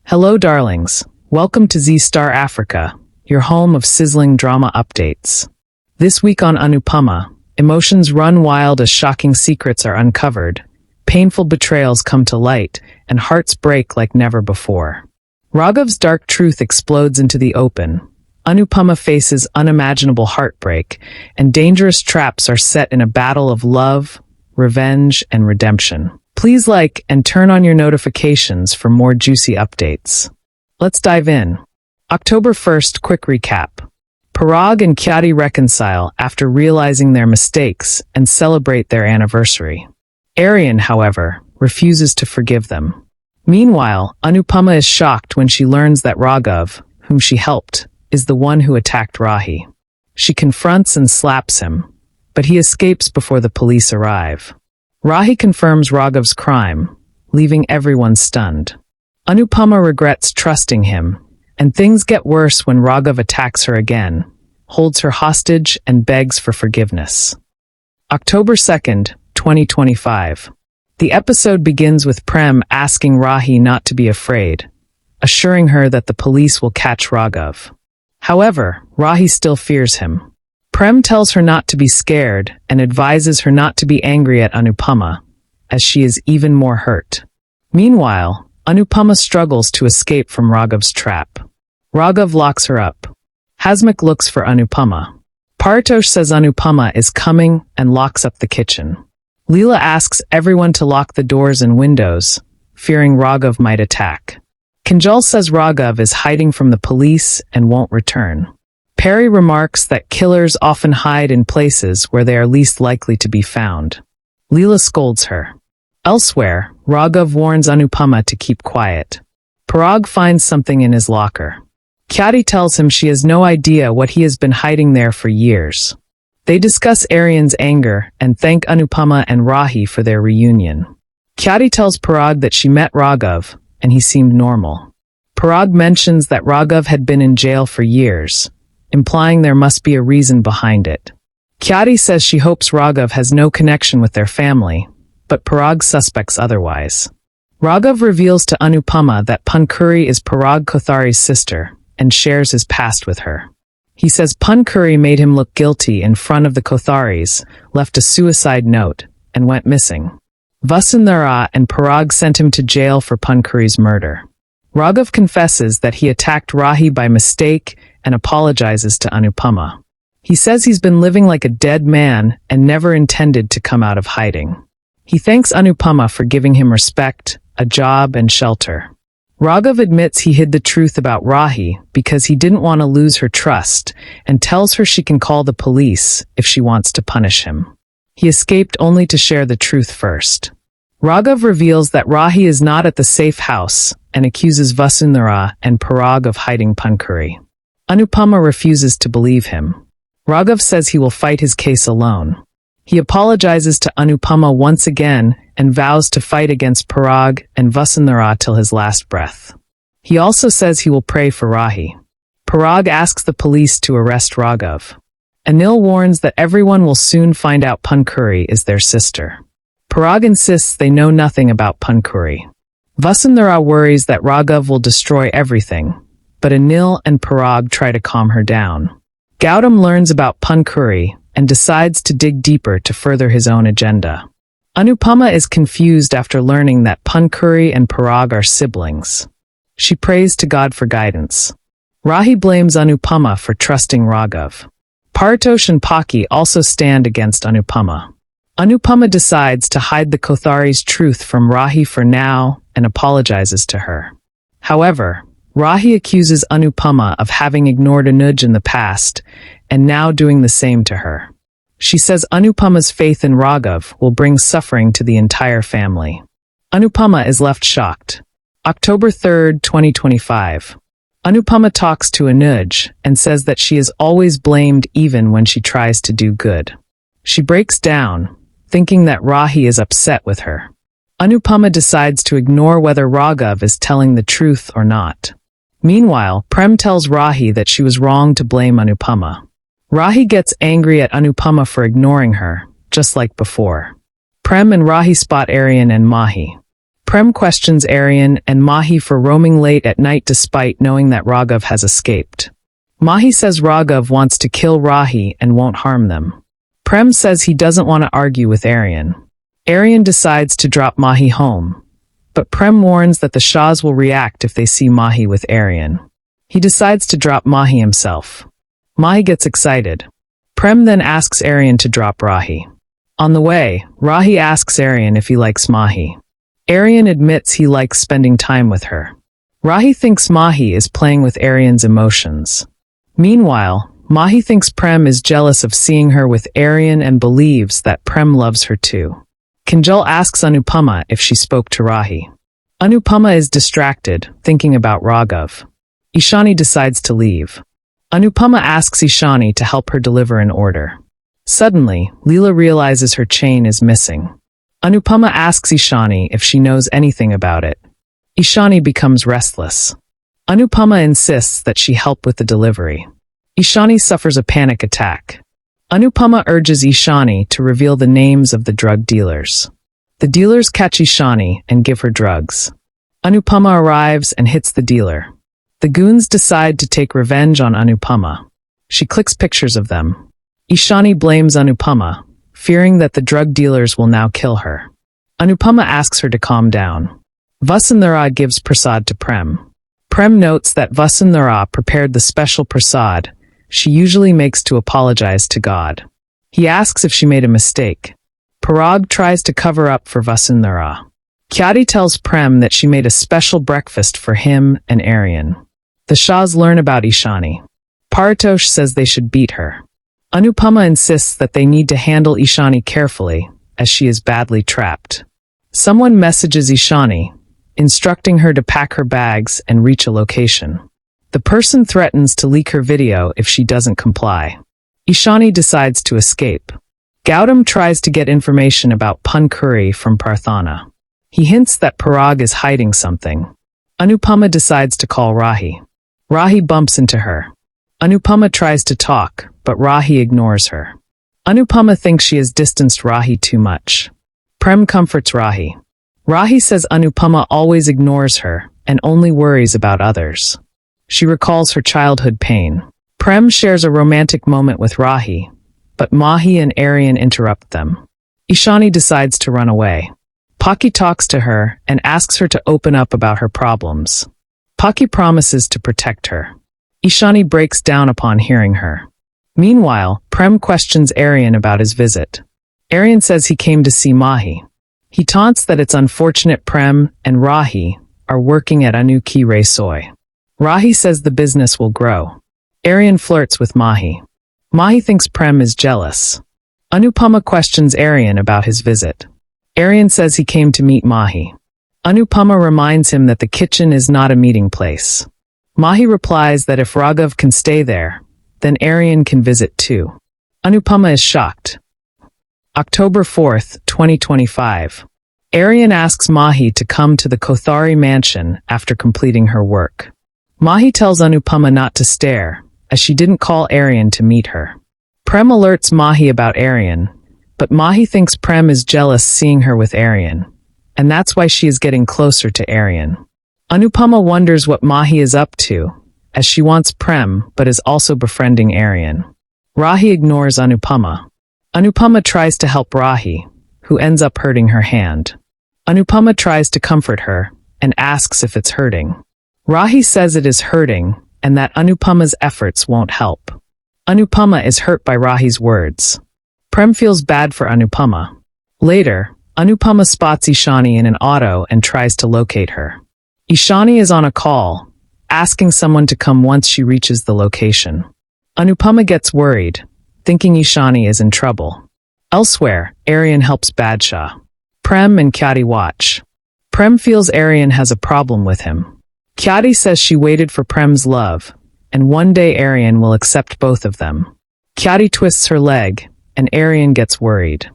Hello, darlings. Welcome to Z-Star Africa, your home of sizzling drama updates. This week on Anupama, emotions run wild as shocking secrets are uncovered, painful betrayals come to light, and hearts break like never before. Raghav's dark truth explodes into the open. Anupama faces unimaginable heartbreak, and dangerous traps are set in a battle of love, revenge, and redemption. Please like and turn on your notifications for more juicy updates. Let's dive in. October 1st, quick recap. Parag and Kyati reconcile after realizing their mistakes and celebrate their anniversary. Aryan, however, refuses to forgive them. Meanwhile, Anupama is shocked when she learns that Raghav, whom she helped, is the one who attacked Rahi. She confronts and slaps him, but he escapes before the police arrive. Rahi confirms Raghav's crime, leaving everyone stunned. Anupama regrets trusting him, and things get worse when Raghav attacks her again, holds her hostage, and begs for forgiveness. October 2nd, 2025. The episode begins with Prem asking Rahi not to be afraid, assuring her that the police will catch Raghav. However, Rahi still fears him. Prem tells her not to be scared and advises her not to be angry at Anupama, as she is even more hurt. Meanwhile, Anupama struggles to escape from Raghav's trap. Raghav locks her up. Hasmukh looks for Anupama. Partosh says Anupama is coming and locks up the kitchen. Leela asks everyone to lock the doors and windows, fearing Raghav might attack. Kinjal says Raghav is hiding from the police and won't return. Perry remarks that killers often hide in places where they are least likely to be found. Leela scolds her. Elsewhere, Raghav warns Anupama to keep quiet. Parag finds something in his locker. Kyati tells him she has no idea what he has been hiding there for years. They discuss Aryan's anger and thank Anupama and Rahi for their reunion. Kyati tells Parag that she met Raghav, and he seemed normal. Parag mentions that Raghav had been in jail for years, implying there must be a reason behind it. Kyati says she hopes Raghav has no connection with their family, but Parag suspects otherwise. Raghav reveals to Anupama that Pankuri is Parag Kothari's sister and shares his past with her. He says Pankuri made him look guilty in front of the Kotharis, left a suicide note, and went missing. Vasundhara and Parag sent him to jail for Pankuri's murder. Raghav confesses that he attacked Rahi by mistake and apologizes to Anupama. He says he's been living like a dead man and never intended to come out of hiding. He thanks Anupama for giving him respect, a job, and shelter. Raghav admits he hid the truth about Rahi because he didn't want to lose her trust and tells her she can call the police if she wants to punish him. He escaped only to share the truth first. Raghav reveals that Rahi is not at the safe house and accuses Vasundhara and Parag of hiding Pankuri. Anupama refuses to believe him. Raghav says he will fight his case alone. He apologizes to Anupama once again and vows to fight against Parag and Vasundhara till his last breath. He also says he will pray for Rahi. Parag asks the police to arrest Raghav. Anil warns that everyone will soon find out Pankuri is their sister. Parag insists they know nothing about Pankuri. Vasundhara worries that Raghav will destroy everything, but Anil and Parag try to calm her down. Gautam learns about Pankuri and decides to dig deeper to further his own agenda. Anupama is confused after learning that Pankuri and Parag are siblings. She prays to God for guidance. Rahi blames Anupama for trusting Raghav. Partosh and Paki also stand against Anupama. Anupama decides to hide the Kothari's truth from Rahi for now and apologizes to her. However, Rahi accuses Anupama of having ignored Anuj in the past and now doing the same to her. She says Anupama's faith in Raghav will bring suffering to the entire family. Anupama is left shocked. October 3rd, 2025. Anupama talks to Anuj and says that she is always blamed even when she tries to do good. She breaks down, thinking that Rahi is upset with her. Anupama decides to ignore whether Raghav is telling the truth or not. Meanwhile, Prem tells Rahi that she was wrong to blame Anupama. Rahi gets angry at Anupama for ignoring her, just like before. Prem and Rahi spot Aryan and Mahi. Prem questions Aryan and Mahi for roaming late at night despite knowing that Raghav has escaped. Mahi says Raghav wants to kill Rahi and won't harm them. Prem says he doesn't want to argue with Aryan. Aryan decides to drop Mahi home, but Prem warns that the Shahs will react if they see Mahi with Aryan. He decides to drop Mahi himself. Mahi gets excited. Prem then asks Aryan to drop Rahi. On the way, Rahi asks Aryan if he likes Mahi. Aryan admits he likes spending time with her. Rahi thinks Mahi is playing with Aryan's emotions. Meanwhile, Mahi thinks Prem is jealous of seeing her with Aryan and believes that Prem loves her too. Kinjal asks Anupama if she spoke to Rahi. Anupama is distracted, thinking about Raghav. Ishani decides to leave. Anupama asks Ishani to help her deliver an order. Suddenly, Leela realizes her chain is missing. Anupama asks Ishani if she knows anything about it. Ishani becomes restless. Anupama insists that she help with the delivery. Ishani suffers a panic attack. Anupama urges Ishani to reveal the names of the drug dealers. The dealers catch Ishani and give her drugs. Anupama arrives and hits the dealer. The goons decide to take revenge on Anupama. She clicks pictures of them. Ishani blames Anupama, fearing that the drug dealers will now kill her. Anupama asks her to calm down. Vasundhara gives prasad to Prem. Prem notes that Vasundhara prepared the special prasad she usually makes to apologize to God. He asks if she made a mistake. Parag tries to cover up for Vasundhara. Kyati tells Prem that she made a special breakfast for him and Aryan. The Shahs learn about Ishani. Paritosh says they should beat her. Anupama insists that they need to handle Ishani carefully, as she is badly trapped. Someone messages Ishani, instructing her to pack her bags and reach a location. The person threatens to leak her video if she doesn't comply. Ishani decides to escape. Gautam tries to get information about Pankuri from Parthana. He hints that Parag is hiding something. Anupama decides to call Rahi. Rahi bumps into her. Anupama tries to talk, but Rahi ignores her. Anupama thinks she has distanced Rahi too much. Prem comforts Rahi. Rahi says Anupama always ignores her and only worries about others. She recalls her childhood pain. Prem shares a romantic moment with Rahi, but Mahi and Aryan interrupt them. Ishani decides to run away. Paki talks to her and asks her to open up about her problems. Paki promises to protect her. Ishani breaks down upon hearing her. Meanwhile, Prem questions Aryan about his visit. Aryan says he came to see Mahi. He taunts that it's unfortunate Prem and Rahi are working at Anuki Rasoy. Rahi says the business will grow. Aryan flirts with Mahi. Mahi thinks Prem is jealous. Anupama questions Aryan about his visit. Aryan says he came to meet Mahi. Anupama reminds him that the kitchen is not a meeting place. Mahi replies that if Raghav can stay there, then Aryan can visit too. Anupama is shocked. October 4th, 2025. Aryan asks Mahi to come to the Kothari mansion after completing her work. Mahi tells Anupama not to stare, as she didn't call Aryan to meet her. Prem alerts Mahi about Aryan, but Mahi thinks Prem is jealous seeing her with Aryan, and that's why she is getting closer to Aryan. Anupama wonders what Mahi is up to, as she wants Prem but is also befriending Aryan. Rahi ignores Anupama. Anupama tries to help Rahi, who ends up hurting her hand. Anupama tries to comfort her and asks if it's hurting. Rahi says it is hurting and that Anupama's efforts won't help. Anupama is hurt by Rahi's words. Prem feels bad for Anupama. Later, Anupama spots Ishani in an auto and tries to locate her. Ishani is on a call, asking someone to come once she reaches the location. Anupama gets worried, thinking Ishani is in trouble. Elsewhere, Aryan helps Badshah. Prem and Kyati watch. Prem feels Aryan has a problem with him. Kyati says she waited for Prem's love, and one day Aryan will accept both of them. Kyati twists her leg, and Aryan gets worried.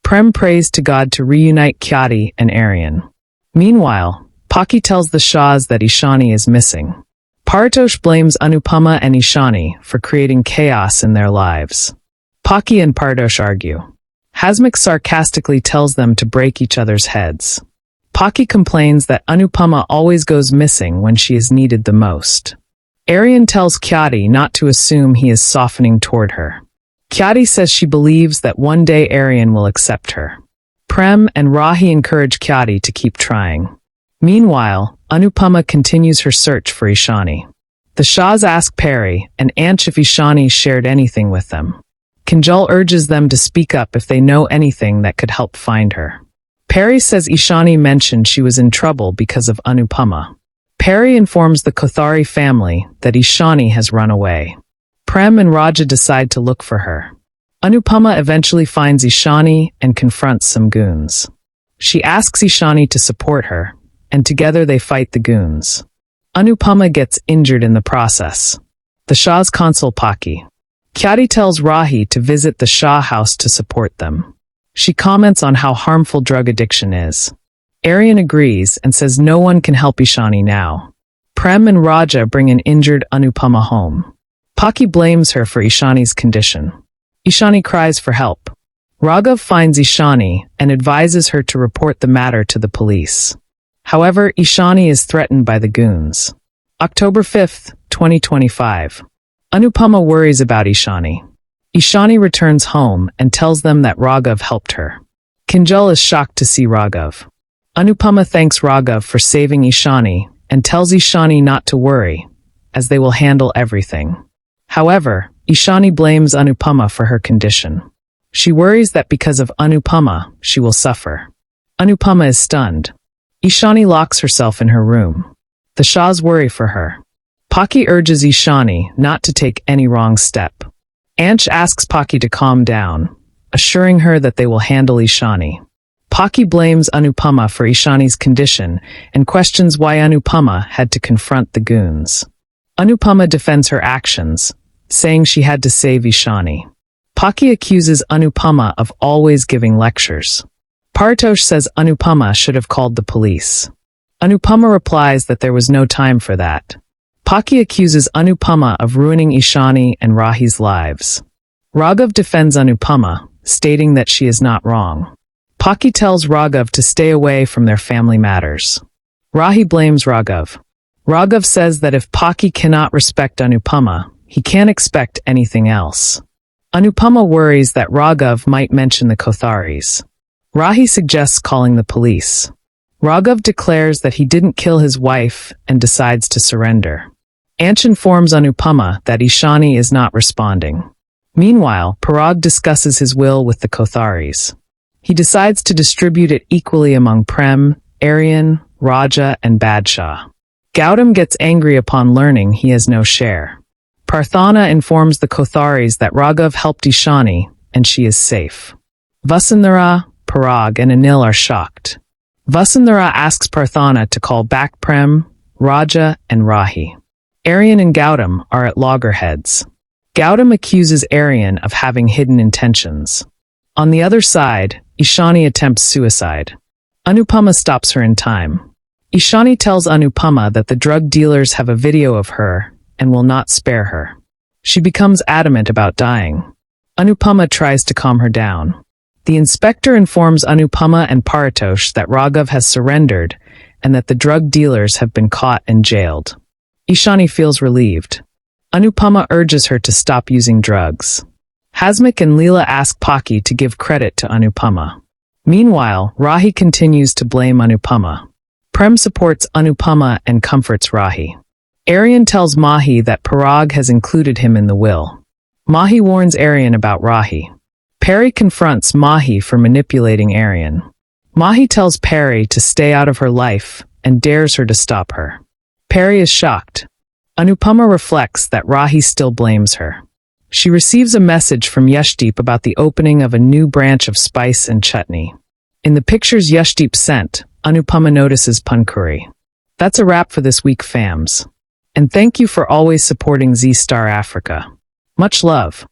Prem prays to God to reunite Kyati and Aryan. Meanwhile, Paki tells the Shahs that Ishani is missing. Paritosh blames Anupama and Ishani for creating chaos in their lives. Paki and Paritosh argue. Hasmukh sarcastically tells them to break each other's heads. Paki complains that Anupama always goes missing when she is needed the most. Aryan tells Kyati not to assume he is softening toward her. Kyati says she believes that one day Aryan will accept her. Prem and Rahi encourage Kyati to keep trying. Meanwhile, Anupama continues her search for Ishani. The Shahs ask Peri and Anch if Ishani shared anything with them. Kinjal urges them to speak up if they know anything that could help find her. Peri says Ishani mentioned she was in trouble because of Anupama. Peri informs the Kothari family that Ishani has run away. Prem and Raja decide to look for her. Anupama eventually finds Ishani and confronts some goons. She asks Ishani to support her, and together they fight the goons. Anupama gets injured in the process. The Shahs console Paki. Kyati tells Rahi to visit the Shah house to support them. She comments on how harmful drug addiction is. Aryan agrees and says no one can help Ishani now. Prem and Raja bring an injured Anupama home. Paki blames her for Ishani's condition. Ishani cries for help. Raghav finds Ishani and advises her to report the matter to the police. However, Ishani is threatened by the goons. October 5th, 2025. Anupama worries about Ishani. Ishani returns home and tells them that Raghav helped her. Kinjal is shocked to see Raghav. Anupama thanks Raghav for saving Ishani and tells Ishani not to worry, as they will handle everything. However, Ishani blames Anupama for her condition. She worries that because of Anupama, she will suffer. Anupama is stunned. Ishani locks herself in her room. The Shahs worry for her. Paki urges Ishani not to take any wrong step. Anch asks Paki to calm down, assuring her that they will handle Ishani. Paki blames Anupama for Ishani's condition and questions why Anupama had to confront the goons. Anupama defends her actions, saying she had to save Ishani. Paki accuses Anupama of always giving lectures. Partosh says Anupama should have called the police. Anupama replies that there was no time for that. Paki accuses Anupama of ruining Ishani and Rahi's lives. Raghav defends Anupama, stating that she is not wrong. Paki tells Raghav to stay away from their family matters. Rahi blames Raghav. Raghav says that if Paki cannot respect Anupama, he can't expect anything else. Anupama worries that Raghav might mention the Kotharis. Rahi suggests calling the police. Raghav declares that he didn't kill his wife and decides to surrender. Anch informs Anupama that Ishani is not responding. Meanwhile, Parag discusses his will with the Kotharis. He decides to distribute it equally among Prem, Aryan, Raja, and Badshah. Gautam gets angry upon learning he has no share. Parthana informs the Kotharis that Raghav helped Ishani and she is safe. Vasundhara, Parag, and Anil are shocked. Vasundhara asks Parthana to call back Prem, Raja, and Rahi. Aryan and Gautam are at loggerheads. Gautam accuses Aryan of having hidden intentions. On the other side, Ishani attempts suicide. Anupama stops her in time. Ishani tells Anupama that the drug dealers have a video of her and will not spare her. She becomes adamant about dying. Anupama tries to calm her down. The inspector informs Anupama and Paratosh that Raghav has surrendered and that the drug dealers have been caught and jailed. Ishani feels relieved. Anupama urges her to stop using drugs. Hasmik and Leela ask Paki to give credit to Anupama. Meanwhile, Rahi continues to blame Anupama. Prem supports Anupama and comforts Rahi. Aryan tells Mahi that Parag has included him in the will. Mahi warns Aryan about Rahi. Peri confronts Mahi for manipulating Aryan. Mahi tells Peri to stay out of her life and dares her to stop her. Peri is shocked. Anupama reflects that Rahi still blames her. She receives a message from Yashdeep about the opening of a new branch of spice and chutney. In the pictures Yashdeep sent, Anupama notices pankuri. That's a wrap for this week, fams. And thank you for always supporting Z Star Africa. Much love.